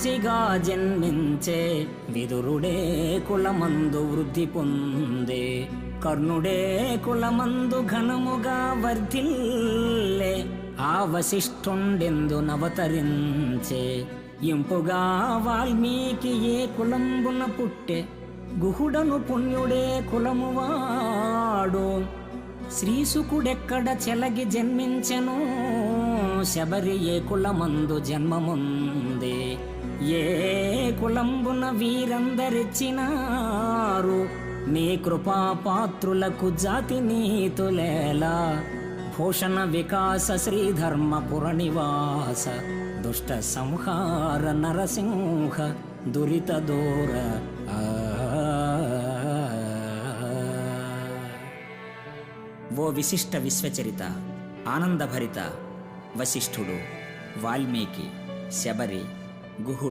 మహర్షిగా జన్మించే విదురుడే కులమందు వృద్ధి పొందే కర్ణుడే కులమందు ఘనముగా వర్ధిల్లే ఆ వశిష్ఠుండెందు నవతరించే ఇంపుగా వాల్మీకి ఏ కులంబున పుట్టే గుహుడను పుణ్యుడే కులమువాడు శ్రీసుకుడెక్కడ చెలగి జన్మించెను శబరి ఏ కులమందు జన్మముందే ఏ కులంబున వీరందరిచ్చినారు నీ కృపాపాత్రులకు జాతి నీతులేలా భూషణ వికాస శ్రీధర్మపుర నివాస దుష్ట సంహార నరసింహ దురిత దూర ఓ విశిష్ట విశ్వచరిత ఆనందభరిత వశిష్ఠుడు వాల్మీకి శబరి గుహుడు